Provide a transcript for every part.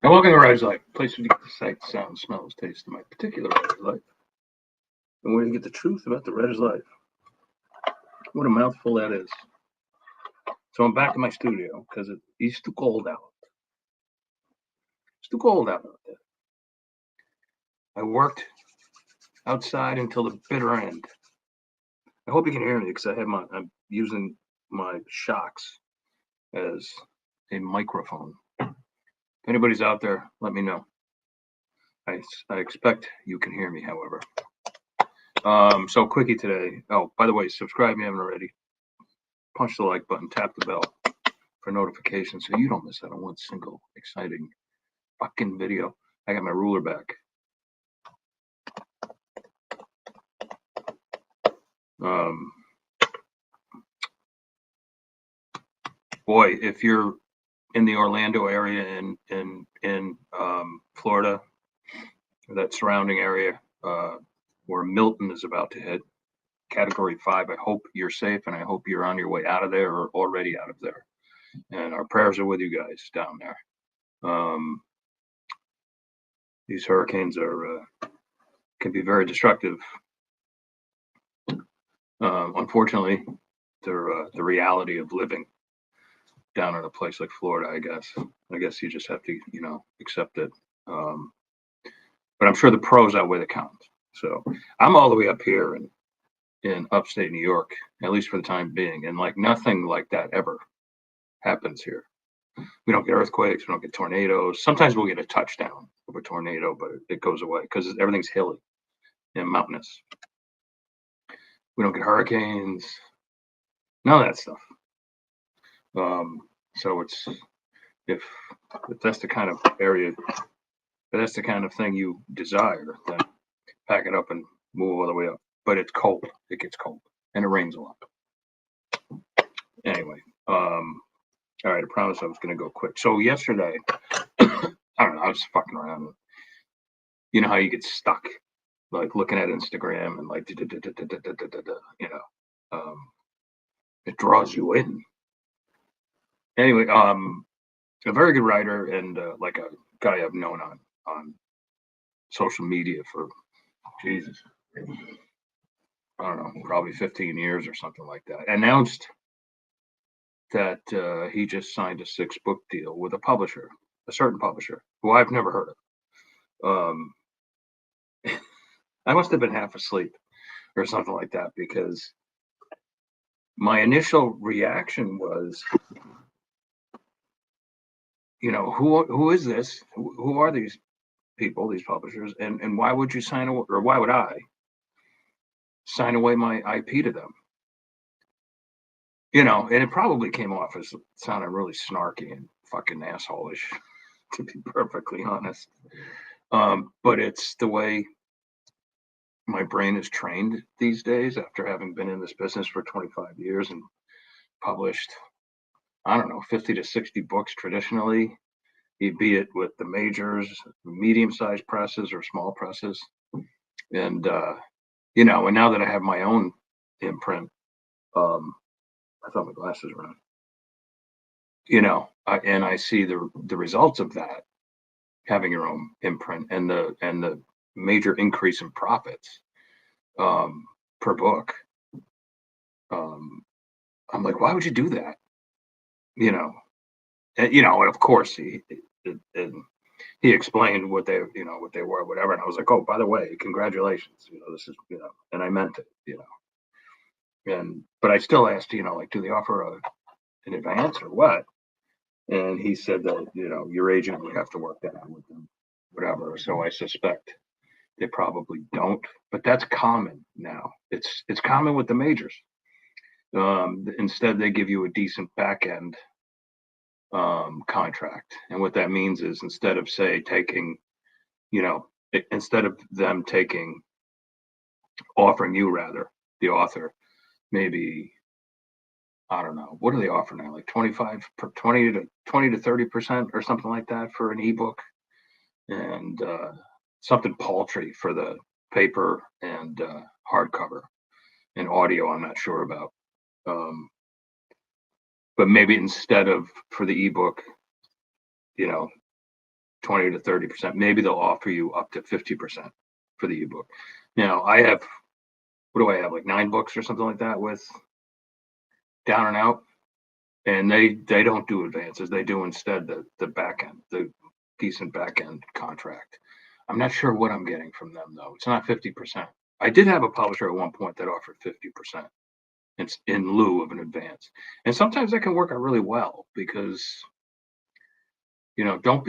And welcome to Rise Life, a place where you get the sight, sound, smells, taste of my particular Rise Life. And where you get the truth about the Res Life. What a mouthful that is. So I'm back in my studio because it's too cold out. It's too cold out there. I worked outside until the bitter end. I hope you can hear me because I'm using my shocks as a microphone. If anybody's out there, let me know. I expect you can hear me, however. So quickie today. Oh, by the way, subscribe if you haven't already. Punch the like button, tap the bell for notifications so you don't miss out on one single exciting fucking video. I got my ruler back. Boy, if you're in the Orlando area in Florida, that surrounding area where Milton is about to hit Category 5, I hope you're safe and I hope you're on your way out of there or already out of there. And our prayers are with you guys down there. These hurricanes can be very destructive. Unfortunately, they're the reality of living down in a place like Florida. I guess you just have to, accept it. But I'm sure the pros outweigh the cons. So I'm all the way up here in upstate New York, at least for the time being, and like nothing like that ever happens here. We don't get earthquakes, we don't get tornadoes. Sometimes we'll get a touchdown of a tornado, but it goes away because everything's hilly and mountainous. We don't get hurricanes, none of that stuff. So it's if that's the kind of area, if that's the kind of thing you desire, then pack it up and move all the way up. But it's cold. It gets cold, and it rains a lot. Anyway, all right. I promised I was going to go quick. So yesterday, I don't know. I was fucking around. You know how you get stuck, like looking at Instagram and like, it draws you in. Anyway, a very good writer and like a guy I've known on social media for Jesus, I don't know, probably 15 years or something like that, announced that he just signed a 6-book deal with a certain publisher, who I've never heard of. I must have been half asleep or something like that because my initial reaction was, who is this? Who are these people, these publishers, and why would you sign away, or why would I sign away my IP to them? And it probably came off as sounding really snarky and fucking assholish, to be perfectly honest. But it's the way my brain is trained these days after having been in this business for 25 years and published, I don't know, 50 to 60 books traditionally, be it with the majors, medium-sized presses or small presses. And, and now that I have my own imprint, I thought my glasses were on. And I see the results of that, having your own imprint and the major increase in profits per book. I'm like, why would you do that? And of course he explained what they were, whatever. And I was like, oh, by the way, congratulations. This is, and I meant it, but I still asked, like, do they offer an advance or what? And he said that, your agent would have to work that out with them, whatever. So I suspect they probably don't, but that's common now. It's common with the majors. Instead, they give you a decent back end contract. And what that means is instead of, say, instead of them offering you, rather, the author, maybe, I don't know, what do they offer now? Like 20 to 30% or something like that for an ebook, and something paltry for the paper and hardcover, and audio I'm not sure about. But maybe instead of for the ebook, 20 to 30%. Maybe they'll offer you up to 50% for the ebook. Now I have, what do I have, like 9 books or something like that with Down and Out, and they don't do advances. They do instead the back end, the decent back end contract. I'm not sure what I'm getting from them though. It's not 50%. I did have a publisher at one point that offered 50%. It's in lieu of an advance, and sometimes that can work out really well because, you know, don't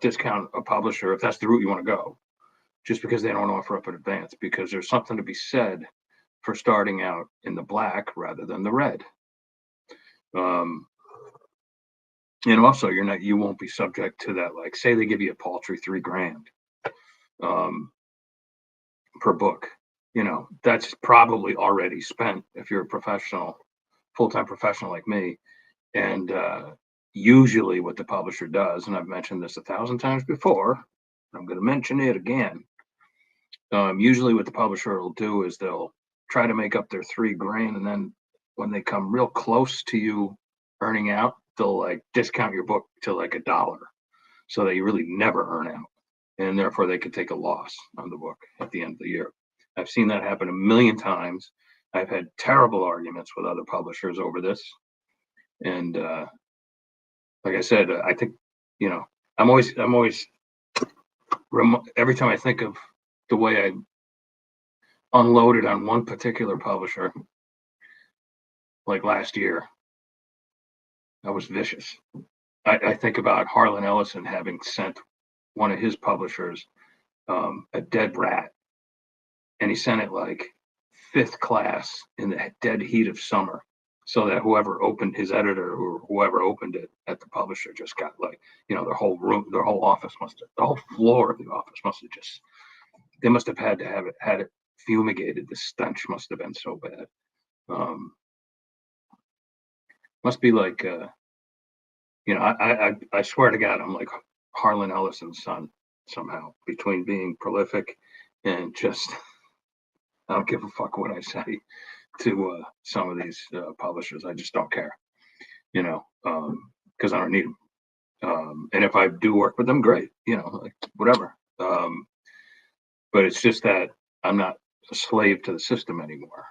discount a publisher if that's the route you want to go, just because they don't offer up an advance, because there's something to be said for starting out in the black rather than the red. And also you won't be subject to that. Like, say they give you a paltry $3,000 per book, that's probably already spent if you're a professional, full-time professional like me. And usually what the publisher does, and I've mentioned this 1,000 times before, I'm going to mention it again. Usually what the publisher will do is they'll try to make up their $3,000, and then when they come real close to you earning out, they'll like discount your book to like $1, so that you really never earn out, and therefore they could take a loss on the book at the end of the year. I've seen that happen a million times. I've had terrible arguments with other publishers over this, and like I said, I think, I'm always every time I think of the way I unloaded on one particular publisher, like last year, I was vicious. I think about Harlan Ellison having sent one of his publishers a dead rat, and he sent it like 5th class in the dead heat of summer, so that whoever opened, his editor or whoever opened it at the publisher, just got like, their whole room, their whole office the whole floor of the office they must have had it fumigated. The stench must have been so bad. Must be like, I swear to God, I'm like Harlan Ellison's son somehow, between being prolific and just, I don't give a fuck what I say to some of these publishers. I just don't care, because I don't need them. And if I do work with them, great, like whatever. But it's just that I'm not a slave to the system anymore,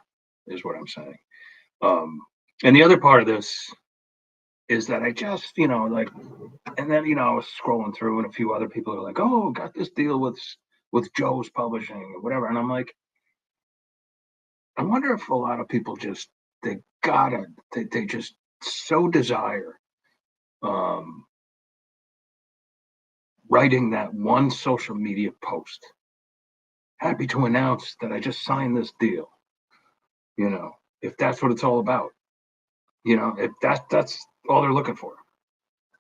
is what I'm saying. And the other part of this is that I just, like, and then, I was scrolling through and a few other people are like, oh, got this deal with Joe's Publishing or whatever. And I'm like, I wonder if a lot of people just, they just so desire writing that one social media post. Happy to announce that I just signed this deal. If that's what it's all about, if that's all they're looking for,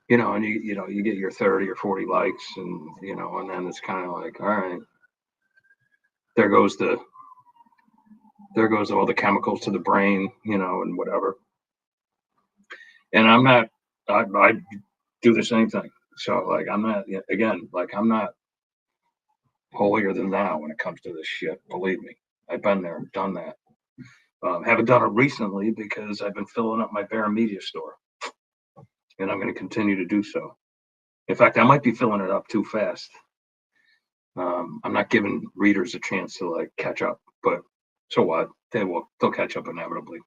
and you get your 30 or 40 likes, and and then it's kind of like, all right, there goes all the chemicals to the brain, and whatever. And I'm not, I do the same thing. So like, I'm not, again, like, I'm not holier than thou when it comes to this shit. Believe me, I've been there, done that. Haven't done it recently because I've been filling up my Bear Media store, and I'm going to continue to do so. In fact, I might be filling it up too fast. I'm not giving readers a chance to like catch up, but so what? They'll catch up inevitably.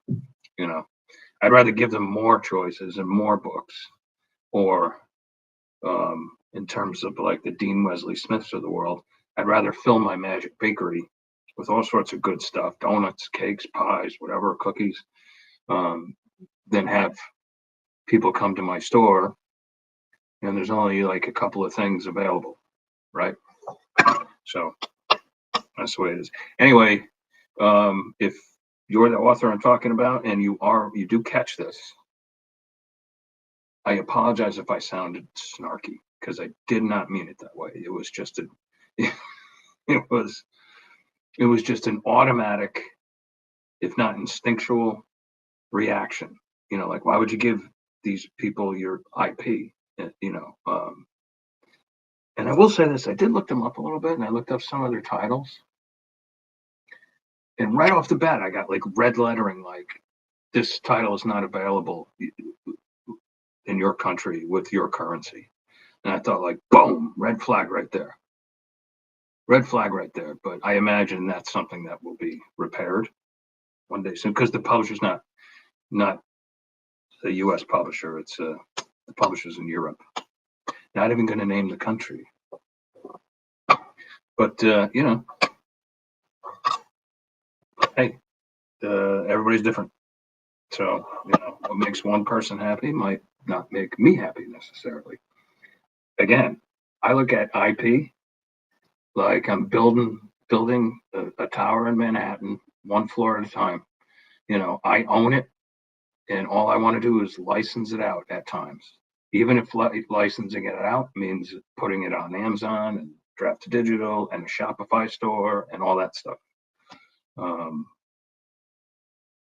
I'd rather give them more choices and more books, or in terms of like the Dean Wesley Smiths of the world, I'd rather fill my Magic Bakery with all sorts of good stuff, donuts, cakes, pies, whatever, cookies, than have people come to my store and there's only like a couple of things available, right? So that's the way it is. Anyway, if you're the author I'm talking about and you do catch this, I apologize if I sounded snarky, because I did not mean it that way. It was just it was just an automatic, if not instinctual, reaction. Like, why would you give these people your IP? And I will say this, I did look them up a little bit, and I looked up some of their titles. And right off the bat, I got like red lettering, like, this title is not available. in your country with your currency. And I thought, like, boom, red flag right there. Red flag right there. But I imagine that's something that will be repaired one day soon, because the publisher's not a U.S. publisher. It's the publisher's in Europe. Not even going to name the country. But you know, hey, everybody's different. So, you know, what makes one person happy might not make me happy necessarily. Again, I look at IP like I'm building a tower in Manhattan, one floor at a time. You know, I own it, and all I want to do is license it out at times. Even if licensing it out means putting it on Amazon and Draft to Digital and a Shopify store and all that stuff.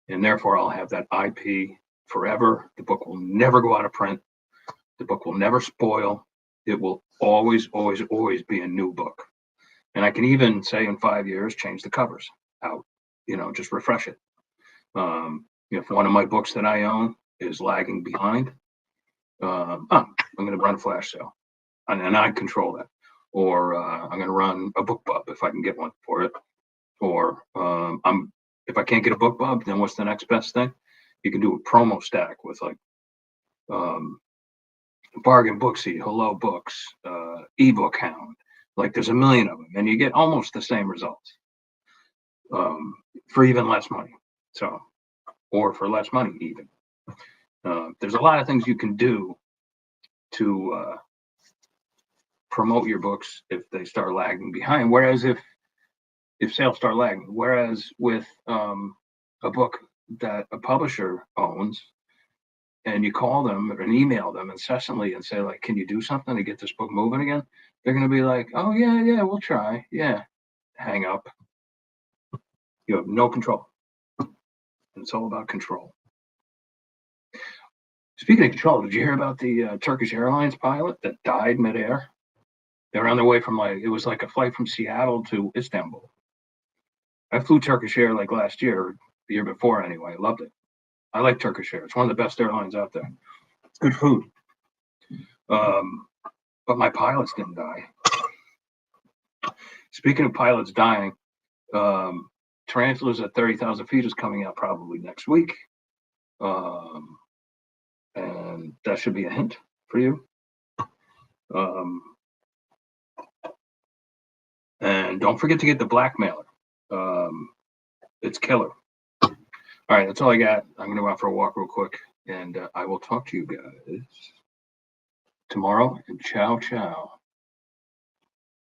And therefore, I'll have that IP forever. The book will never go out of print. The book will never spoil. It will always, always, always be a new book. And I can even say in 5 years, change the covers out, you know, just refresh it. If one of my books that I own is lagging behind, I'm going to run a flash sale, and I control that. Or I'm going to run a book bub if I can get one for it. Or if I can't get a book bub, then what's the next best thing? You can do a promo stack with like Bargain Booksy, Hello Books, Ebook Hound. Like there's a million of them, and you get almost the same results for even less money. So, or for less money even. There's a lot of things you can do to promote your books if they start lagging behind. Whereas if sales start lagging, whereas with a book that a publisher owns, and you call them and email them incessantly and say, like, can you do something to get this book moving again? They're going to be like, oh, yeah, we'll try. Yeah. Hang up. You have no control. It's all about control. Speaking of control, did you hear about the Turkish Airlines pilot that died midair? They were on their way from it was like a flight from Seattle to Istanbul. I flew Turkish Air like last year, the year before anyway. I loved it. I like Turkish Air. It's one of the best airlines out there. It's good food. But my pilots didn't die. Speaking of pilots dying, Tarantulas at 30,000 feet is coming out probably next week. And that should be a hint for you. And don't forget to get the blackmailer. It's killer. All right, that's all I got. I'm going to go out for a walk real quick, and I will talk to you guys tomorrow. And ciao, ciao.